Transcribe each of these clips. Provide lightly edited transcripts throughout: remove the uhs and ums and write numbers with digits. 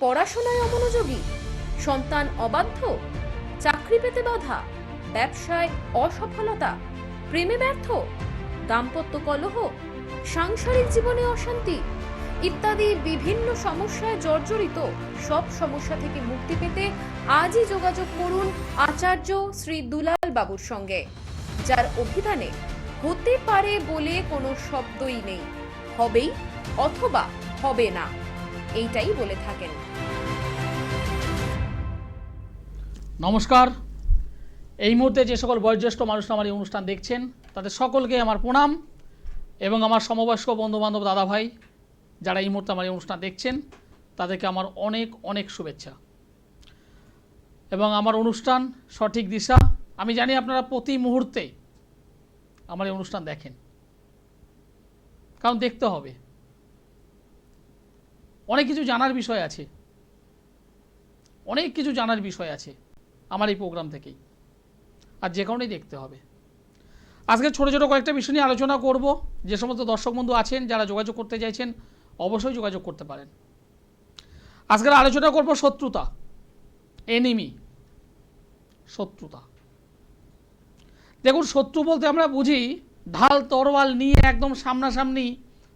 পড়াশোনায় অমনোযোগী, সন্তান অবাধ্য, চাকরি পেতে বাধা, ব্যবসায় অসফলতা, প্রেমে ব্যর্থ, দাম্পত্য কলহ, সাংসারিক জীবনে অশান্তি ইত্যাদি বিভিন্ন সমস্যায় জর্জরিত। সব সমস্যা থেকে মুক্তি পেতে আজই যোগাযোগ করুন আচার্য শ্রী দুলাল বাবুর সঙ্গে, যার অভিধানে হতে পারে বলে কোনো শব্দই নেই, হবেই অথবা হবে না, এইটাই বলে থাকেন। নমস্কার। এই মুহূর্তে যে সকল বয়োজ্যেষ্ঠ মানুষরা আমার এই অনুষ্ঠান দেখছেন তাদের সকলকে আমার প্রণাম এবং আমার সমবয়স্ক বন্ধুবান্ধব দাদা ভাই যারা এই মুহূর্তে আমার এই অনুষ্ঠান দেখছেন তাদেরকে আমার অনেক অনেক শুভেচ্ছা এবং আমার অনুষ্ঠান সঠিক দিশা। আমি জানি আপনারা প্রতি মুহূর্তে আমার এই অনুষ্ঠান দেখেন, কারণ দেখতে হবে, অনেক কিছু জানার বিষয় আছে, অনেক কিছু জানার বিষয় আছে আমার এই প্রোগ্রাম থেকেই, আর যে কারণেই দেখতে হবে। আজকে ছোটো ছোটো কয়েকটা বিষয় নিয়ে আলোচনা করব। যে সমস্ত দর্শক বন্ধু আছেন যারা যোগাযোগ করতে চাইছেন অবশ্যই যোগাযোগ করতে পারেন। আজকের আলোচনা করব শত্রুতা, এনিমি, শত্রুতা। দেখুন, শত্রু বলতে আমরা বুঝি ঢাল তরোয়াল নিয়ে একদম সামনাসামনি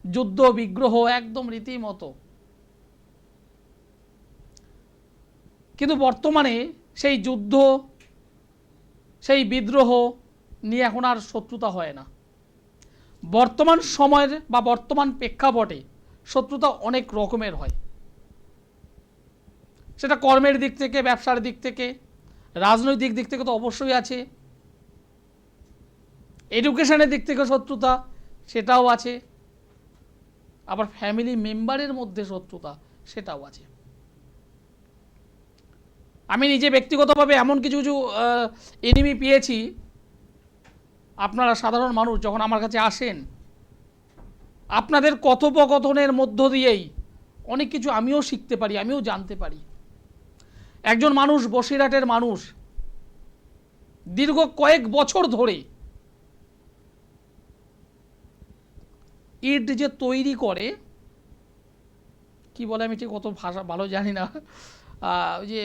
যুদ্ধ বিগ্রহ, একদম রীতিমতো। কিন্তু বর্তমানে সেই যুদ্ধ, সেই বিদ্রোহ নিয়ে এখন আর শত্রুতা হয় না। বর্তমান সময়ের বা বর্তমান প্রেক্ষাপটে শত্রুতা অনেক রকমের হয়, সেটা কর্মের দিক থেকে, ব্যবসার দিক থেকে, রাজনৈতিক দিক থেকে তো অবশ্যই আছে, এডুকেশনের দিক থেকে শত্রুতা সেটাও আছে, আবার ফ্যামিলি মেম্বারের মধ্যে শত্রুতা সেটাও আছে। আমি নিজে ব্যক্তিগতভাবে এমন কিছু কিছু এনিমি পেয়েছি। আপনারা সাধারণ মানুষ যখন আমার কাছে আসেন, আপনাদের কথোপকথনের মধ্য দিয়েই অনেক কিছু আমিও শিখতে পারি, আমিও জানতে পারি। একজন মানুষ, বসিরহাটের মানুষ, দীর্ঘ কয়েক বছর ধরে ইট যে তৈরি করে, কি বলে আমি ঠিক কত ভাষা ভালো জানি না, যে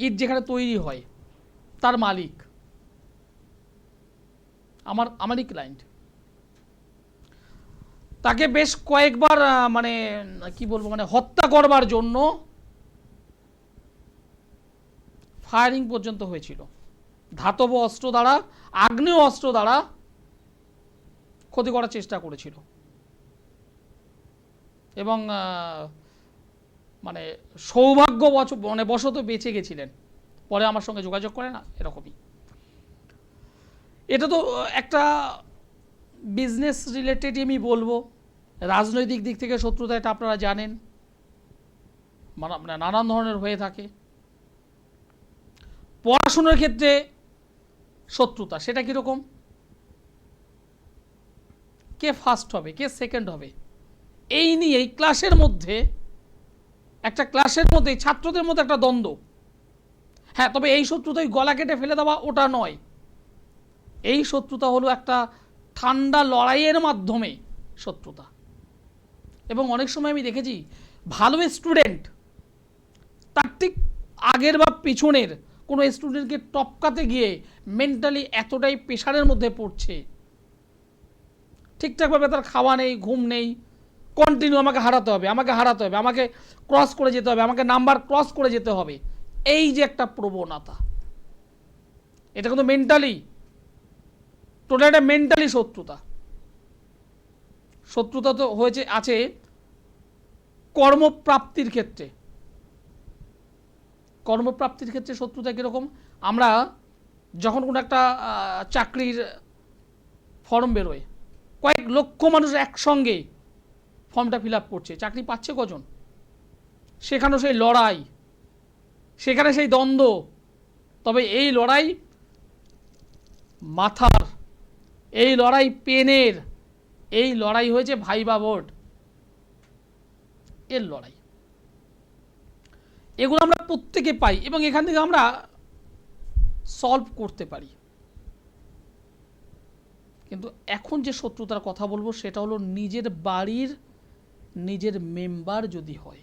ইট যেখানে তৈরি হয় তার মালিক আমারই ক্লায়েন্ট। তাকে বেশ কয়েকবার মানে কি বলবো, মানে হত্যা করবার জন্য ফায়ারিং পর্যন্ত হয়েছিল। ধাতব অস্ত্র দ্বারা, আগ্নেয় অস্ত্র দ্বারা ক্ষতি করার চেষ্টা করেছিল এবং মানে সৌভাগ্য মানে বশত বেঁচে গেছিলেন। পরে আমার সঙ্গে যোগাযোগ করে না, এরকমই। এটা তো একটা বিজনেস রিলেটেডই আমি বলবো। রাজনৈতিক দিক থেকে শত্রুতা, এটা আপনারা জানেন, মানে নানান ধরনের হয়ে থাকে। পড়াশোনার ক্ষেত্রে শত্রুতা, সেটা কীরকম? কে ফার্স্ট হবে, কে সেকেন্ড হবে, এই নিয়ে এই ক্লাসের মধ্যে, একটা ক্লাসের মধ্যে ছাত্রদের মধ্যে একটা দ্বন্দ্ব। হ্যাঁ, তবে এই শত্রুতাই গলা কেটে ফেলে দেওয়া ওটা নয়। এই শত্রুতা হলো একটা ঠান্ডা লড়াইয়ের মাধ্যমে শত্রুতা। এবং অনেক সময় আমি দেখেছি ভালো স্টুডেন্ট তার ঠিক আগের বা পিছনের কোনো স্টুডেন্টকে টপকাতে গিয়ে মেন্টালি এতটাই প্রেশারের মধ্যে পড়ছে, ঠিকঠাকভাবে তার খাওয়া নেই, ঘুম নেই, কন্টিনিউ আমাকে হারাতে হবে, আমাকে হারাতে হবে, আমাকে ক্রস করে যেতে হবে, আমাকে নাম্বার ক্রস করে যেতে হবে, এই যে একটা প্রবণতা, এটা কিন্তু মেন্টালি, টোটাল একটা মেন্টালি শত্রুতা। শত্রুতা তো হয়েছে, আছে কর্মপ্রাপ্তির ক্ষেত্রে। কর্মপ্রাপ্তির ক্ষেত্রে শত্রুতা কীরকম? আমরা যখন কোনো একটা চাকরির ফর্ম বেরোয়, কয়েক লক্ষ মানুষ একসঙ্গে ফর্মটা ফিল আপ করছে, চাকরি পাচ্ছে কজন? সেখানেও সেই লড়াই, সেখানে সেই দ্বন্দ্ব। তবে এই লড়াই মাথার, এই লড়াই পেনের, এই লড়াই হয়েছে ভাইবা বোর্ড, এর লড়াই। এগুলো আমরা প্রত্যেকে পাই এবং এখান থেকে আমরা সলভ করতে পারি। কিন্তু এখন যে শত্রুতার কথা বলবো সেটা হলো নিজের বাড়ির নিজের মেম্বার যদি হয়,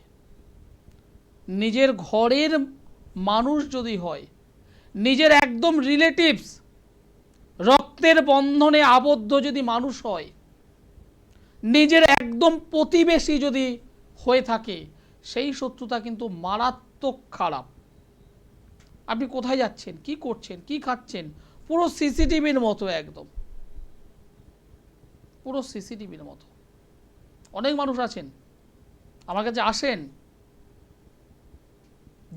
নিজের ঘরের মানুষ যদি হয়, নিজের একদম রিলেটিভস, রক্তের বন্ধনে আবদ্ধ যদি মানুষ হয়, নিজের একদম প্রতিবেশী যদি হয়ে থাকে, সেই শত্রুতা কিন্তু মারাত্মক খারাপ। আপনি কোথায় যাচ্ছেন, কি করছেন, কি খাচ্ছেন, পুরো সিসিটিভির মতো, একদম পুরো সিসিটিভির মতো। অনেক মানুষ আছেন আমার কাছে আসেন,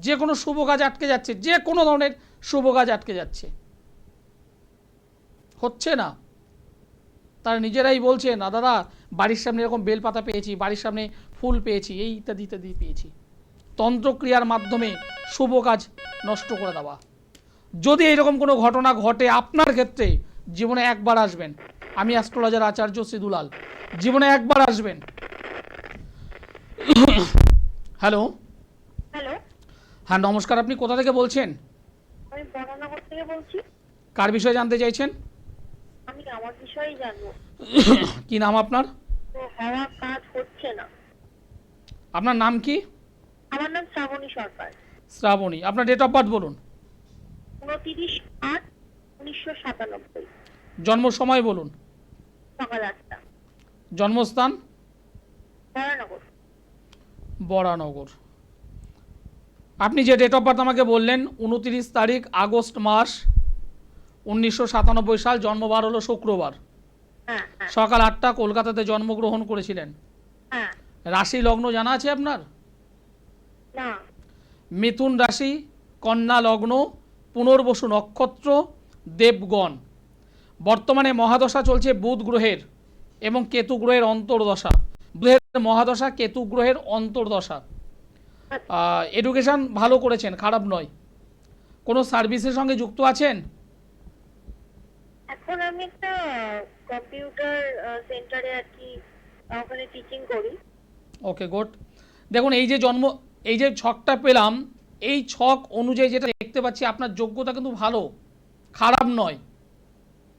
যে কোনো শুভ কাজ আটকে যাচ্ছে, যে কোনো ধরনের শুভ কাজ আটকে যাচ্ছে, হচ্ছে না। তারা নিজেরাই বলছে, না দাদা বাড়ির সামনে এরকম বেলপাতা পেয়েছি, বাড়ির সামনে ফুল পেয়েছি, এই ইত্যাদি ইত্যাদি পেয়েছি। তন্ত্রক্রিয়ার মাধ্যমে শুভ কাজ নষ্ট করে দেওয়া। যদি এরকম কোনো ঘটনা ঘটে আপনার ক্ষেত্রে, জীবনে একবার আসবেন, আমি অ্যাস্ট্রোলজার আচার্য সিদুলাল, জীবনে একবার আসবেন। হ্যালো। হ্যালো, হ্যাঁ নমস্কার, আপনি কোথা থেকে বলছেন? আমি বরানগর থেকে বলছি। কার বিষয়ে জানতে চাইছেন? আমি আমার বিষয়েই জানবো। কি নাম আপনার? তো হওয়া কাজ হচ্ছে না। আপনার নাম কি? আমার নাম শ্রাবণী সরকার। শ্রাবণী। আপনার ডেট অফ বার্থ বলুন। 29/8/1997। জন্ম সময় বলুন। সকাল 8টা। জন্মস্থান? বরানগর। বরানগর। আপনি যে ডেট অফ বার্থ আমাকে বললেন 29 তারিখ আগস্ট মাস 1997 সাল, জন্মবার হলো শুক্রবার, হ্যাঁ হ্যাঁ সকাল 8টা, কলকাতাতে জন্মগ্রহণ করেছিলেন। হ্যাঁ। রাশি লগ্ন জানা আছে আপনার? না। মিথুন রাশি, কন্যা লগ্ন, পুনর্বসু নক্ষত্র, দেবগণ। বর্তমানে মহাদশা চলছে বুধ গ্রহের এবং কেতু গ্রহের অন্তর্দশা। বুধের মহাদশা, কেতু গ্রহের অন্তর্দশা। এডুকেশন ভালো করেছেন, খারাপ নয়। কোনো সার্ভিসের সঙ্গে যুক্ত আছেন? এখন আমি একটা কম্পিউটার সেন্টারে আর কি ওখানে টিচিং করি। ওকে, গুড। দেখুন এই যে ছকটা পেলাম, এই ছক অনুযায়ী যেটা দেখতে পাচ্ছি, আপনার যোগ্যতা কিন্তু ভালো, খারাপ নয়,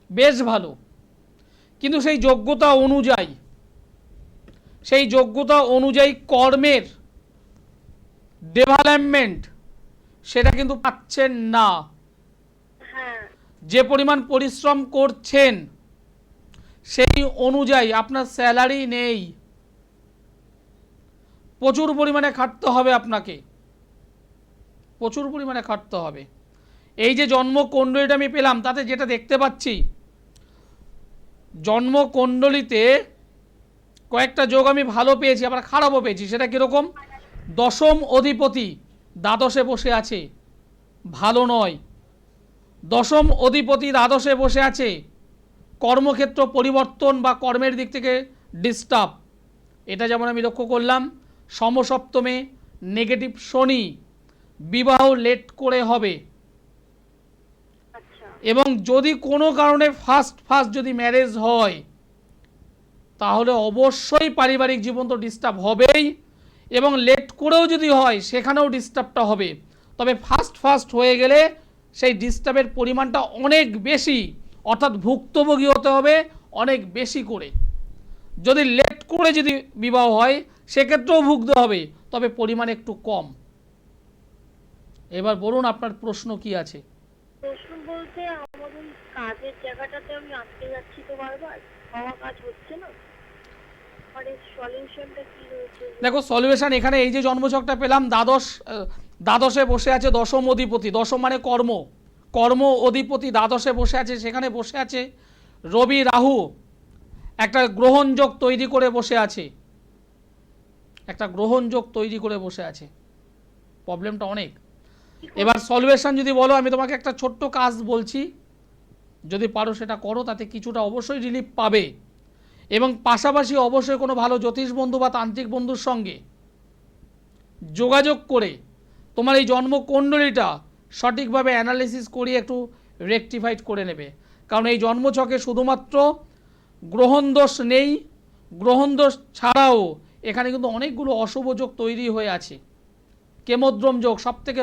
বেশ ভালো। কিন্তু সেই যোগ্যতা অনুযায়ী কর্মের ডেভেলপমেন্ট সেটা কিন্তু পাচ্ছেন না। হ্যাঁ। যে পরিমাণ পরিশ্রম করছেন সেই অনুযায়ী আপনার স্যালারি নেই। প্রচুর পরিমাণে খাটতে হবে আপনাকে, প্রচুর পরিমাণে খাটতে হবে। এই যে জন্মকুণ্ডলীটা আমি পেলাম, তাতে যেটা দেখতে পাচ্ছি, জন্মকুণ্ডলীতে কয়েকটা যোগ আমি ভালো পেয়েছি, আবার খারাপও পেয়েছি। সেটা কীরকম? দশম অধিপতি দ্বাদশে বসে আছে, ভালো নয়। দশম অধিপতি দ্বাদশে বসে আছে, কর্মক্ষেত্র পরিবর্তন বা কর্মের দিক থেকে ডিস্টার্ব। এটা যেমন আমি লক্ষ্য করলাম। সমসপ্তমে নেগেটিভ শনি, বিবাহ লেট করে হবে। আচ্ছা। এবং যদি কোনো কারণে ফার্স্ট যদি ম্যারেজ হয়, তাহলে অবশ্যই পারিবারিক জীবন তো ডিস্টার্ব হবেই, এবং লেট করেও যদি হয় সেখানেও ডিস্টার্বটা হবে। তবে ফার্স্ট হয়ে গেলে সেই ডিস্টার্বের পরিমাণটা অনেক বেশি, অর্থাৎ ভুক্তভোগী হতে হবে অনেক বেশি করে। যদি লেট করে যদি বিবাহ হয় সেক্ষেত্রেও ভুগতে হবে, তবে পরিমাণ একটু কম। এবার বলুন আপনার প্রশ্ন কি আছে? প্রশ্ন বলতে আমাদের কাজের জায়গাটাতে আমি আটকে যাচ্ছি তো বারবার, হওয়া কাজ হচ্ছে না। আর এর সলিউশনটা কি রয়েছে? দেখো সলিউশন এখানে, এই যে জন্মছকটা পেলাম, দ্বাদশে বসে আছে দশম অধিপতি। দশম মানে কর্ম অধিপতি দ্বাদশে বসে আছে, সেখানে বসে আছে রবি রাহু, একটা গ্রহণযোগ তৈরি করে বসে আছে, প্রবলেমটা অনেক। এবার সলিউশন যদি বলো, আমি তোমাকে একটা ছোট্ট কাজ বলছি, যদি পারো সেটা করো, তাতে কিছুটা অবশ্যই রিলিফ পাবে। এবং পাশাপাশি অবশ্যই কোনো ভালো জ্যোতিষ বন্ধু বা তান্ত্রিক বন্ধুর সঙ্গে যোগাযোগ করে তোমার এই জন্মকুণ্ডলীটা সঠিকভাবে অ্যানালিসিস করিয়ে একটু রেকটিফাইড করে নেবে। কারণ এই জন্মছকে শুধুমাত্র গ্রহণদোষ নেই, গ্রহণদোষ ছাড়াও এখানে কিন্তু অনেকগুলো অশুভ যোগ তৈরি হয়ে আছে। কেমোদ্রম যোগ সবথেকে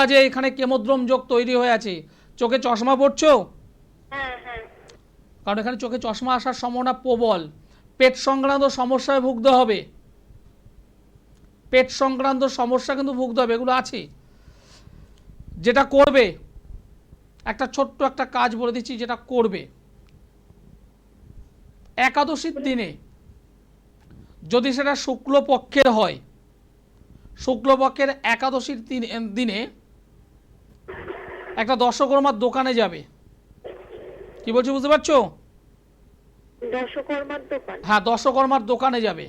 বাজে, এখানে কেমোদ্রম যোগ তৈরি হয়ে আছে। চোখে চশমা পড়ছো? হ্যাঁ হ্যাঁ। কারণ এখানে চোখে চশমা আসার সম্ভাবনা প্রবল। পেট সংক্রান্ত সমস্যায় ভুগতে হবে। পেট সংক্রান্ত সমস্যা কিন্তু ভুগতে হবে, এগুলো আছে। যেটা করবে, একটা ছোট্ট একটা কাজ বলে দিচ্ছি, যেটা করবে একাদশীর দিনে, যদি সেটা শুক্লপক্ষের হয়, শুক্লপক্ষের একাদশীর দিনে একটা দশকর্মার দোকানে যাবে। কি বলছি বুঝতে পারছো? দশকর্মার দোকান? হ্যাঁ, দশকর্মার দোকানে যাবে,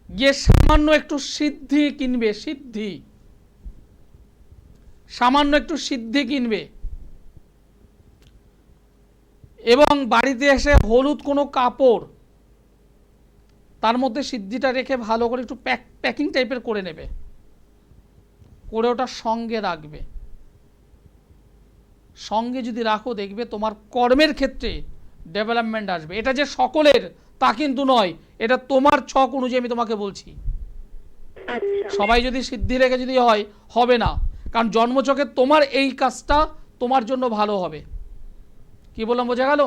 গিয়ে সামান্য একটু সিদ্ধি কিনবে, সিদ্ধি, সামান্য একটু সিদ্ধি কিনবে, এবং বাড়িতে এসে হলুদ কোনো কাপড়, তার মধ্যে সিদ্ধিটা রেখে ভালো করে একটু প্যাকিং টাইপের করে নেবে, করে ওটা সঙ্গে রাখবে। সঙ্গে যদি রাখো, দেখবে তোমার কর্মের ক্ষেত্রে ডেভেলপমেন্ট আসবে। এটা যে সকলের তা কিন্তু নয়, এটা তোমার ছক অনুযায়ী আমি তোমাকে বলছি। সবাই যদি সিদ্ধি রেখে যদি হয়, হবে না, কারণ জন্মছকে তোমার এই কাজটা তোমার জন্য ভালো হবে। কি বললাম, বোঝা গেল?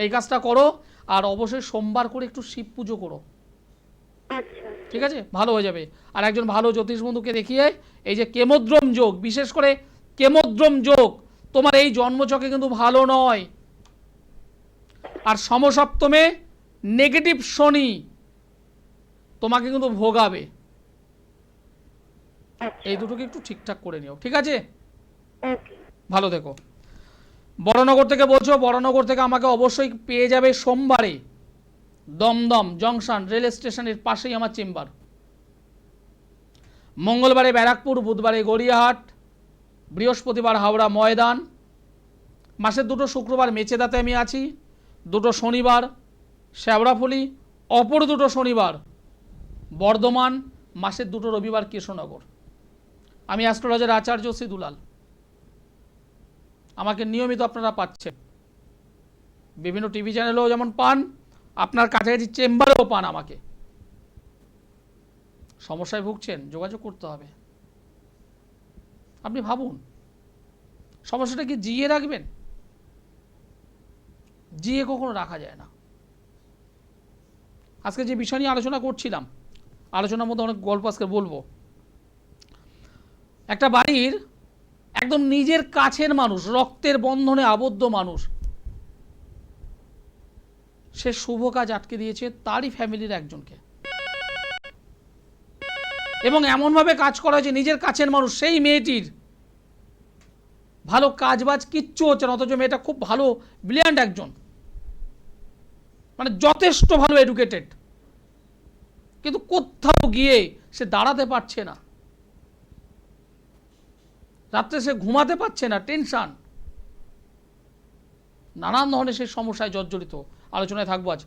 এই কাজটা করো, আর অবশ্যই সোমবার করে একটু শিব পুজো করো, ঠিক আছে? ভালো হয়ে যাবে। আর একজন ভালো জ্যোতিষ বন্ধুকে দেখিয়ে এই যে কেমোদ্রম যোগ, বিশেষ করে কেমোদ্রম যোগ তোমার এই জন্মছকে কিন্তু ভালো নয়। আর সমসপ্তমে নেগেটিভ শনি তোমাকে কিন্তু ভোগাবে। এই দুটোকে একটু ঠিকঠাক করে নিও, ঠিক আছে? ভালো থেকো। বড়নগর থেকে বলছো, বড়নগর থেকে আমাকে অবশ্যই পেয়ে যাবে সোমবারে দমদম জংশন রেল স্টেশনের পাশেই আমার চেম্বার। মঙ্গলবারে ব্যারাকপুর, বুধবারে গড়িয়াহাট, বৃহস্পতিবার হাওড়া ময়দান। মাসের দুটো শুক্রবার মেচেদাতে আমি আছি, দুটো শনিবার শ্যাওড়াফুলি, অপর দুটো শনিবার বর্ধমান, মাসের দুটো রবিবার কৃষ্ণনগর। আমি অ্যাস্ট্রোলজার আচার্য শ্রী দুলাল। আমাকে নিয়মিত আপনারা পাচ্ছেন, বিভিন্ন টিভি চ্যানেলেও যেমন পান, আপনার কাছাকাছি চেম্বারেও পান আমাকে। সমস্যায় ভুগছেন, যোগাযোগ করতে হবে। আপনি ভাবুন, সমস্যাটা কি জিয়ে রাখবেন? জিয়ে কখনো রাখা যায় না। আজকে যে বিষয় নিয়ে আলোচনা করছিলাম, আলোচনার মধ্যে অনেক গল্প আজকে বলবো। একটা বাড়ির একদম নিজের কাছের মানুষ, রক্তের বন্ধনে আবদ্ধ মানুষ, সে শুভ কাজ আটকে দিয়েছে তারই ফ্যামিলির একজনকে, এবং এমনভাবে কাজ করা হয়েছে নিজের কাছের মানুষ, সেই মেয়েটির ভালো কাজবাজ কিচ্ছু হচ্ছে না, অথচ মেয়েটা খুব ভালো ব্রিলিয়ান্ট একজন, মানে যথেষ্ট ভালো এডুকেটেড, কিন্তু কোথাও গিয়ে সে দাঁড়াতে পারছে না, রাত্রে সে ঘুমাতে পারছে না, টেনশন, নানান ধরনের সেই সমস্যায় জর্জরিত। আলোচনায় থাকবো আজ।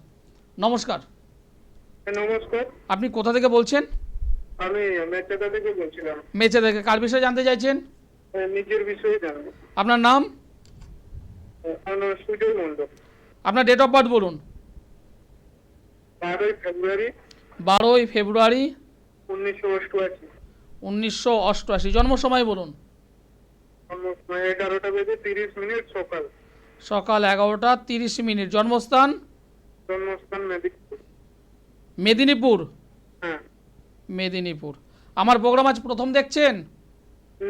নমস্কার। নমস্কার। আপনি কোথা থেকে বলছেন? আমি মেচেদা থেকে বলছিলাম। মেচেদা থেকে। কার বিষয়ে জানতে চাইছেন? নিজের বিষয়ে জানবো। আপনার নাম? আমার সুজয় মণ্ডল। আপনার ডেট অফ বার্থ বলুন। 12 ফেব্রুয়ারি 1988। 1988। জন্ম সময় বলুন। 11:30 সকাল। সকাল 11:30। জন্মস্থান? জন্মস্থান মেদিনীপুর। হ্যাঁ। মেদিনীপুর। আমার প্রোগ্রাম আজ প্রথম দেখছেন?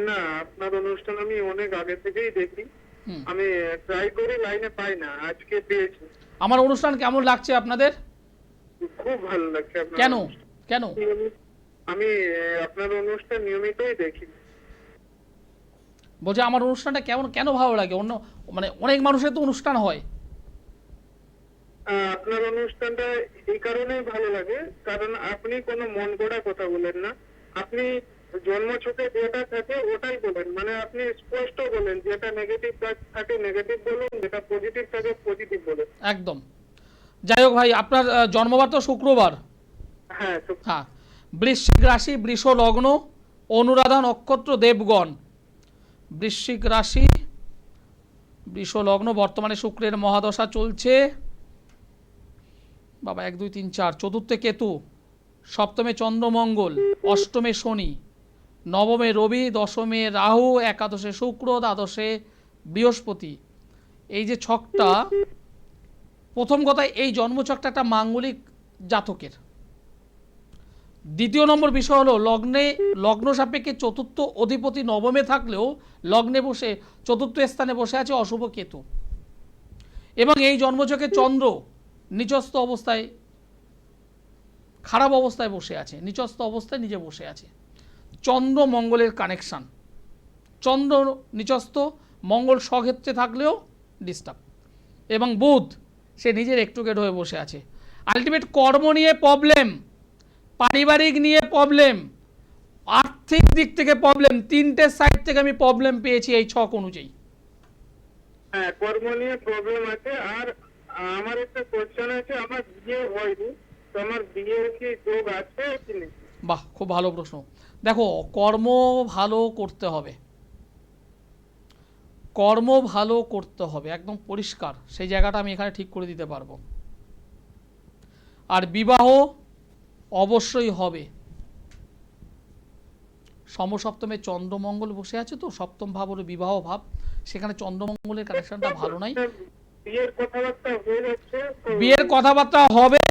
না, আপনার অনুষ্ঠান আমি অনেক আগে থেকেই দেখি। আমি ট্রাই করি, লাইনে পাই না, আজকে পেয়েছি। আমার অনুষ্ঠান কেমন লাগছে আপনাদের? খুব ভালো লাগছে। আপনার কেন কেন? আমি আপনার অনুষ্ঠান নিয়মিতই দেখি। বলছে আমার অনুষ্ঠানটা কেন ভালো লাগে? অন্য মানে অনেক মানুষের তো অনুষ্ঠান হয়। আপনার অনুষ্ঠানটা এই কারণেই ভালো লাগে, কারণ আপনি কোনো মন গড়া কথা বলেন না। আপনি জন্মছকে যেটা থাকে ওটাই বলেন, মানে আপনি স্পষ্ট বলেন, যেটা নেগেটিভ থাকে নেগেটিভ বলুন, যেটা পজিটিভ থাকে পজিটিভ বলুন। একদম। যাই হোক ভাই, আপনার জন্মবার তো শুক্রবার। হ্যাঁ। বৃশ্চিক রাশি, বৃষ লগ্ন, অনুরাধা নক্ষত্র, দেবগণ। বৃশ্চিক রাশি, বৃষ লগ্ন, বর্তমানে শুক্রের মহাদশা চলছে। বাবা 1 2 3 4। চতুর্থে কেতু, সপ্তমে চন্দ্রমঙ্গল, অষ্টমে শনি, নবমে রবি, দশমে রাহু, একাদশে শুক্র, দ্বাদশে বৃহস্পতি। এই যে ছকটা, প্রথম কথা এই জন্মছকটা একটা মাঙ্গলিক জাতকের। দ্বিতীয় নম্বর বিষয় হলো লগ্ন সাপেক্ষে চতুর্থ অধিপতি নবমে থাকলেও লগ্নে বসে চতুর্থ স্থানে বসে আছে অশুভ কেতু, এবং এই জন্মছকে চন্দ্র নিচস্থ অবস্থায় খারাপ অবস্থায় বসে আছে, নিচস্থ অবস্থায় নিজে বসে আছে। চন্দ্র মঙ্গলের কানেকশান, চন্দ্র নিচস্থ, মঙ্গল স্বক্ষেত্রে থাকলেও ডিস্টার্ব, এবং বুধ সে নিজের একটুকেট হয়ে বসে আছে। আলটিমেট কর্ম নিয়ে প্রবলেম, পারিবারিক নিয়ে প্রবলেম, আর্থিক দিক থেকে প্রবলেম, তিনটে সাইড থেকে আমি প্রবলেম পেয়েছি এই ছক অনুযায়ী। হ্যাঁ, কর্ম নিয়ে প্রবলেম আছে। আর আমার একটা কোশ্চেন আছে, আমার বিয়ে হয়নি, তো আমার বিয়ের কি যোগ আছে কি নেই? বাহ, খুব ভালো প্রশ্ন। দেখো, কর্ম ভালো করতে হবে, কর্ম ভালো করতে হবে, একদম পরিষ্কার, সেই জায়গাটা আমি এখানে ঠিক করে দিতে পারবো। আর বিবাহ অবশ্যই হবে। সমসপ্তমে চন্দ্রমঙ্গল বসে আছে, তো সপ্তম ভাব হলো বিবাহ ভাব, সেখানে চন্দ্রমঙ্গলের কানেকশনটা ভালো নাই। বিয়ের কথাবার্তা হয়ে যাচ্ছে, বিয়ের কথাবার্তা হবে,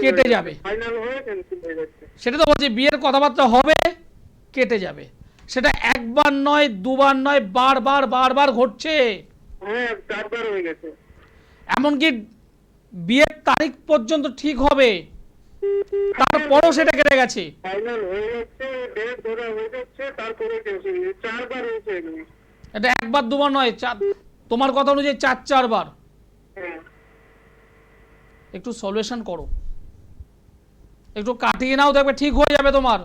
কেটে যাবে, ফাইনাল হয়ে ক্যান্সেল হয়ে যাচ্ছে। সেটা তো বলছি, বিয়ের কথাবার্তা হবে, কেটে যাবে। সেটা একবার নয়, দুবার নয়, বারবার বারবার ঘটছে। হ্যাঁ, 4 বার হয়ে গেছে। এমনকি বিয়ের তারিখ পর্যন্ত ঠিক হবে, তারপরও সেটা কেটে গেছে। ফাইনাল হয়ে যাচ্ছে, ডেট ধরা হয়ে যাচ্ছে, তারপরে ক্যান্সেল। 4 বার হয়েছে এগুলো। এটা একবার দুবার নয়, তোমার কথা অনুযায়ী 4 বার। হ্যাঁ, একটু সলিউশন করো, একটু কাটিয়ে নাও, দেখবে ঠিক হয়ে যাবে তোমার।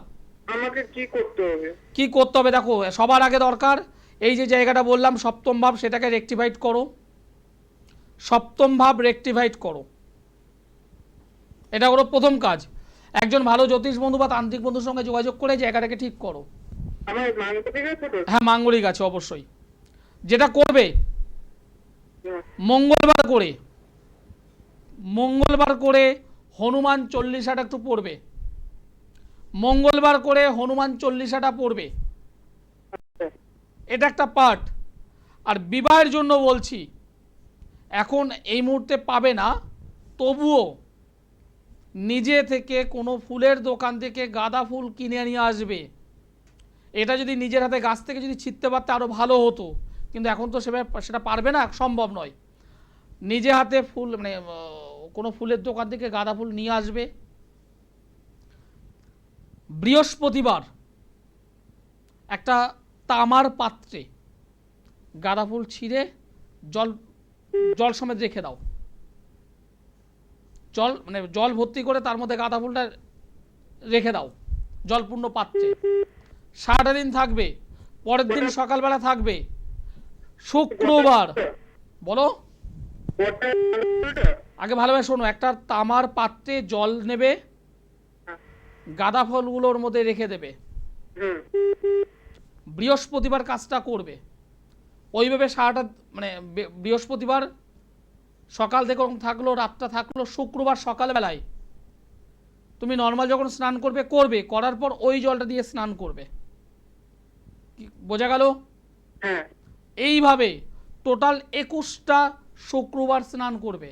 আমাকে কি করতে হবে? কি করতে হবে দেখো, সবার আগে দরকার এই যে জায়গাটা বললাম সপ্তম ভাব, সেটাকে রেকটিফাইড করো, সপ্তম ভাব রেকটিফাইড করো, এটা হলো প্রথম কাজ। একজন ভালো জ্যোতিষ বন্ধু বা তান্ত্রিক বন্ধুর সঙ্গে যোগাযোগ করে জায়গাটাকে ঠিক করো। আমার মাঙ্গলিক আছে তো? হ্যাঁ, মাঙ্গলিক আছে অবশ্যই। যেটা করবে মঙ্গলবার করে, মঙ্গলবার করে হনুমান চল্লিশাটা একটু পড়বে, মঙ্গলবার করে হনুমান চল্লিশাটা পড়বে, এটা একটা পার্ট। আর বিবাহের জন্য বলছি, এখন এই মুহূর্তে পাবে না, তবুও নিজে থেকে কোনো ফুলের দোকান থেকে গাঁদা ফুল কিনে নিয়ে আসবে। এটা যদি নিজের হাতে গাছ থেকে যদি ছিঁড়তে পারতে আরও ভালো হতো, কিন্তু এখন তো সেটা পারবে না, সম্ভব নয়। নিজে হাতে ফুল মানে কোনো ফুলের দোকান থেকে গাঁদা ফুল নিয়ে আসবে। বৃহস্পতিবার একটা তামার পাত্রে গাঁদা ফুল ছিঁড়ে জল সমেত রেখে দাও, জল ভর্তি করে তার মধ্যে গাঁদা ফুলটা রেখে দাও জলপূর্ণ পাত্রে। সারাটা দিন থাকবে, পরের দিন সকালবেলা থাকবে। শুক্রবার, বলো আগে ভালোভাবে শোনো, একটা তামার পাত্রে জল নেবে, গাঁদা ফলগুলোর মধ্যে রেখে দেবে। বৃহস্পতিবার কাজটা করবে ওইভাবে, সারাটা মানে বৃহস্পতিবার সকাল থেকে থাকলো, রাতটা থাকলো, শুক্রবার সকালবেলায় তুমি নর্মাল যখন স্নান করবে, করার পর ওই জলটা দিয়ে স্নান করবে। বোঝা গেল? এইভাবে টোটাল 21টা শুক্রবার স্নান করবে,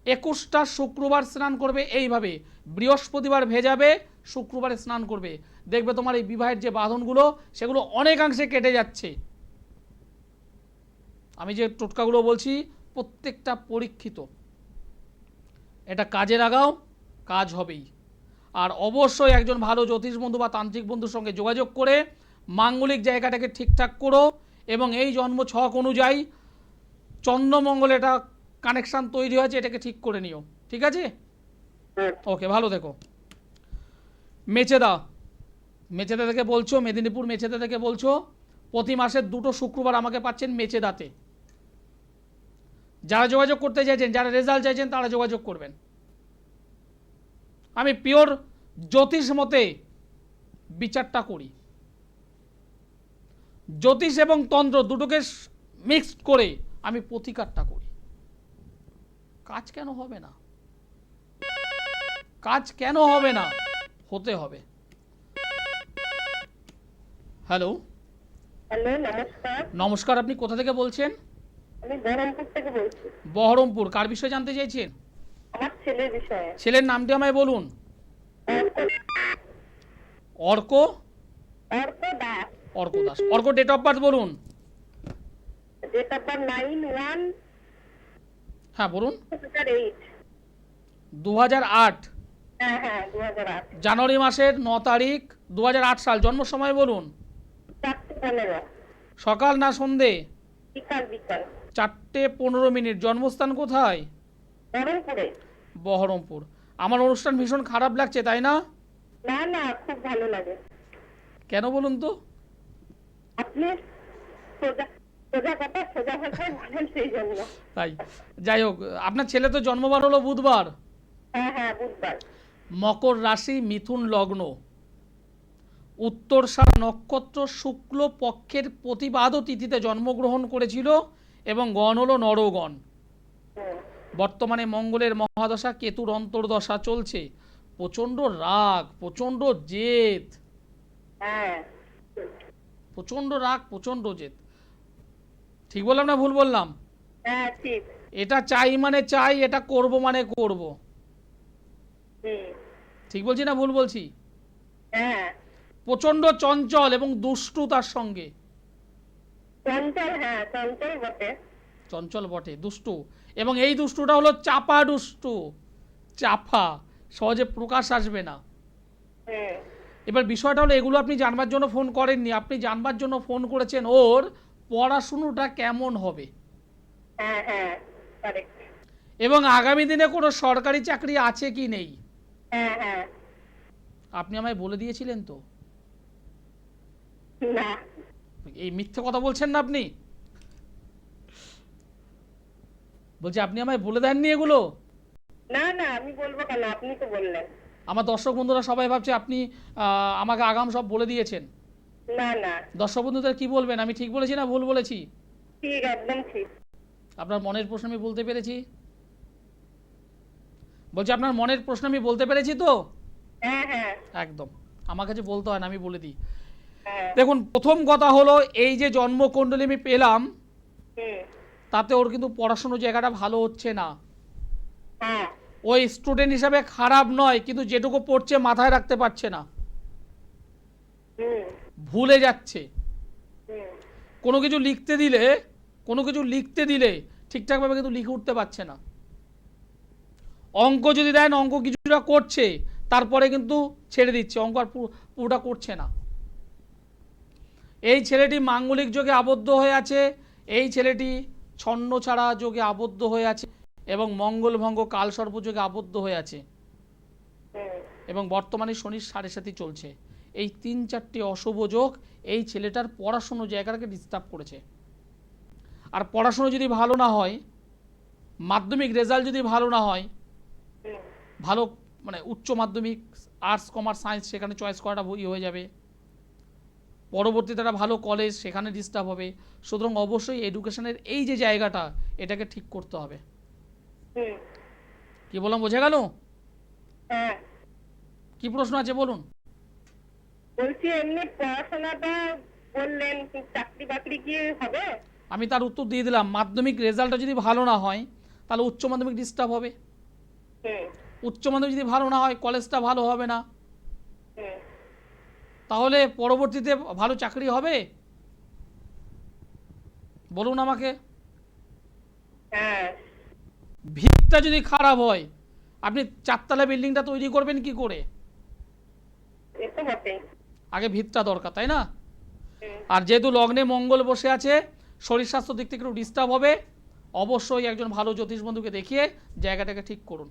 21টা শুক্রবার স্নান করবে। এইভাবে বৃহস্পতিবার ভেজাবে, শুক্রবারে স্নান করবে, দেখবে তোমার এই বিবাহের যে বাঁধনগুলো সেগুলো অনেকাংশে কেটে যাচ্ছে। আমি যে টোটকাগুলো বলছি প্রত্যেকটা পরীক্ষিত, এটা কাজে লাগাও, কাজ হবেই। আর অবশ্যই একজন ভালো জ্যোতিষ বন্ধু বা তান্ত্রিক বন্ধুর সঙ্গে যোগাযোগ করে মাঙ্গলিক জায়গাটাকে ঠিকঠাক করো, এবং এই জন্ম ছক অনুযায়ী চন্দ্রমঙ্গল এটা কানেকশান তৈরি হয়েছে, এটাকে ঠিক করে নিও। ঠিক আছে, ওকে, ভালো থেকো। মেচেদা থেকে বলছো, মেদিনীপুর মেচেদা থেকে বলছো, প্রতি মাসের 2টো শুক্রবার আমাকে পাচ্ছেন মেচেদাতে। যারা যোগাযোগ করতে চাইছেন, যারা রেজাল্ট চাইছেন, তারা যোগাযোগ করবেন। আমি পিওর জ্যোতিষ মতে বিচারটা করি, জ্যোতিষ এবং তন্ত্র দুটোকে মিক্সড করে আমি প্রতিকারটা করি। কাজ কেন হবে না? কাজ কেন হবে না? হতে হবে। হ্যালো, নমস্কার। নমস্কার, আপনি কোথা থেকে বলছেন? আমি বহরমপুর থেকে বলছি। বহরমপুর, কার বিষয়ে জানতে চাইছেন? আমার ছেলের বিষয়ে। ছেলের নামটি আমায় বলুন। Arka Arka Das. Arka Das. Arka date of birth বলুন। Date of birth 9/1/2008। হ্যাঁ বলুন। 2008। হ্যাঁ হ্যাঁ 2008। জানুয়ারি মাসের 9 তারিখ 2008 সাল। জন্ম সময় বলুন। 4:15। সকাল না সন্ধে? বিকাল বিকাল। 4:15। জন্মস্থান কোথায়? বহরমপুরে। বহরমপুর। আমার অনুষ্ঠান ভীষণ খারাপ লাগছে তাই না? না না খুব ভালো লাগে। কেন বলুন তো? আপনি সোজা সোজা কথা সোজা ভাষায় বলেন সেই জন্য। তাই যাই হোক, আপনার ছেলে তো জন্মবার হলো বুধবার। হ্যাঁ হ্যাঁ বুধবার। মকর রাশি, মিথুন লগ্ন, উত্তরষাঢ় নক্ষত্র, শুক্ল পক্ষের প্রতিপাদ তিথিতে জন্মগ্রহণ করেছিল এবং গণ হলো নরগণ। বর্তমানে মঙ্গলের মহাদশা, কেতুর অন্তর্দশা চলছে। প্রচণ্ড রাগ, প্রচণ্ড জেদ, হ্যাঁ প্রচণ্ড রাগ, প্রচণ্ড জেদ। ঠিক বললাম না ভুল বললাম? হ্যাঁ ঠিক। এটা চাই মানে চাই, এটা করব মানে করব। হুম। ঠিক বলছি না ভুল বলছি? হ্যাঁ প্রচণ্ড চঞ্চল এবং দুষ্টু তার সঙ্গে। চঞ্চল, হ্যাঁ চঞ্চল বটে। চঞ্চল বটে, দুষ্টু। এবং এই দুষ্টুটা হলো চাপা দুষ্টু, চাপা, সহজে প্রকাশ আসবে না। হুম। এবার বিষয়টা হলো, এগুলো আপনি জানবার জন্য ফোন করেননি, আপনি জানবার জন্য ফোন করেছেন ওর পড়াশুনোটা কেমন হবে হ্যাঁ হ্যাঁ কারেক্ট। এবং আগামী দিনে কোনো সরকারি চাকরি আছে কি নেই। হ্যাঁ হ্যাঁ। আপনি আমায় বলে দিয়েছিলেন তো? না এই মিথ্যে কথা বলছেন না আপনি? বলছি আপনি আমায় বলে দেননি এগুলো? না না আমি বলবো কেন, আপনি তো বললেন। আমার দর্শক বন্ধুরা সবাই ভাবছে আপনি আমাকে আগাম সব বলে দিয়েছেন। না না দর্শক বন্ধুদের কি বলবেন, আমি ঠিক বলেছি না ভুল বলেছি? ঠিক, একদম ঠিক। আপনার মনের প্রশ্ন আমি বলতে পেরেছি? বলছি আপনার মনের প্রশ্ন আমি বলতে পেরেছি তো? হ্যাঁ হ্যাঁ একদম, আমার কাছে বলতে হয় না, আমি বলে দিই। হ্যাঁ। দেখুন, প্রথম কথা হলো, এই যে জন্মকুণ্ডলী আমি পেলাম, হুম। তাতে ওর কিন্তু পড়াশোনার জায়গাটা ভালো হচ্ছে না। হ্যাঁ। ওই স্টুডেন্ট হিসাবে খারাপ নয়, কিন্তু যেটুকু পড়ছে মাথায় রাখতে পারছে না, হুম। ভুলে যাচ্ছে। হুম। কোনো কিছু লিখতে দিলে ঠিকঠাকভাবে কিন্তু লিখে উঠতে পারছে না। অঙ্ক যদি দেন, অঙ্ক কিছুটা করছে, তারপরে কিন্তু ছেড়ে দিচ্ছে, অঙ্ক আর পুরোটা করছে না। এই ছেলেটি মাঙ্গলিক যোগে আবদ্ধ হয়ে আছে, এই ছেলেটি ছন্ন ছাড়া যোগে আবদ্ধ হয়ে আছে এবং মঙ্গলভঙ্গ কালসর্প যোগে আবদ্ধ হয়ে আছে এবং বর্তমানে শনির 7.5 চলছে। এই 3-4টি অশুভ যোগ এই ছেলেটার পড়াশুনো জায়গাটাকে ডিস্টার্ব করেছে। আর পড়াশুনো যদি ভালো না হয়, মাধ্যমিক রেজাল্ট যদি ভালো না হয়, ভালো মানে উচ্চ মাধ্যমিক আর্টস কমার্স সায়েন্স সেখানে চয়েস করাটা হয়ে যাবে, পরবর্তীতে একটা ভালো কলেজ সেখানে ডিস্টার্ব হবে। সুতরাং অবশ্যই এডুকেশনের এই যে জায়গাটা, এটাকে ঠিক করতে হবে। কি বললাম বোঝা গেল? হ্যাঁ। কি প্রশ্ন আছে বলুন। বলছি এমনি পড়াশোনাটা বললেন, চাকরি বাকরি কি হবে? আমি তার উত্তর দিয়ে দিলাম, মাধ্যমিক রেজাল্টটা যদি ভালো না হয় তাহলে উচ্চ মাধ্যমিক ডিস্টার্ব হবে, উচ্চ মাধ্যমিক যদি ভালো না হয় কলেজটা ভালো হবে না, তাহলে পরবর্তীতে ভালো চাকরি হবে? বলুন আমাকে। হ্যাঁ। ভিতটা যদি খারাপ হয়, আপনি 4তলা বিল্ডিংটা তৈরি করবেন কি করে? এটা বটে। আগে ভিতটা দরকার, তাই না? আর যেহেতু লগ্নে মঙ্গল বসে আছে, শরীর স্বাস্থ্য দিক থেকে একটু ডিস্টার্ব হবে। অবশ্যই একজন ভালো জ্যোতিষ বন্ধুকে দেখিয়ে জায়গাটাকে ঠিক করুন।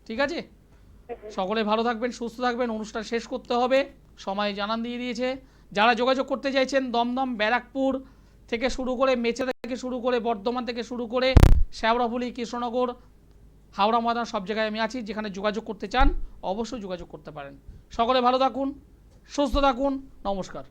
ঠিক আছে? সকলে ভালো থাকবেন, সুস্থ থাকবেন। অনুষ্ঠান শেষ করতে হবে, সময় জানান দিয়ে দিয়েছে। যারা যোগাযোগ করতে চাইছেন, দমদম, ব্যারাকপুর থেকে শুরু করে, মেচে থেকে শুরু করে, বর্ধমান থেকে শুরু করে, শ্যাওড়াফুলি, কৃষ্ণনগর, হাওড়া ময়দান, সব জায়গায় আমি আছি। যেখানে যোগাযোগ করতে চান অবশ্যই যোগাযোগ করতে পারেন। সকলে ভালো থাকুন, সুস্থ থাকুন। নমস্কার।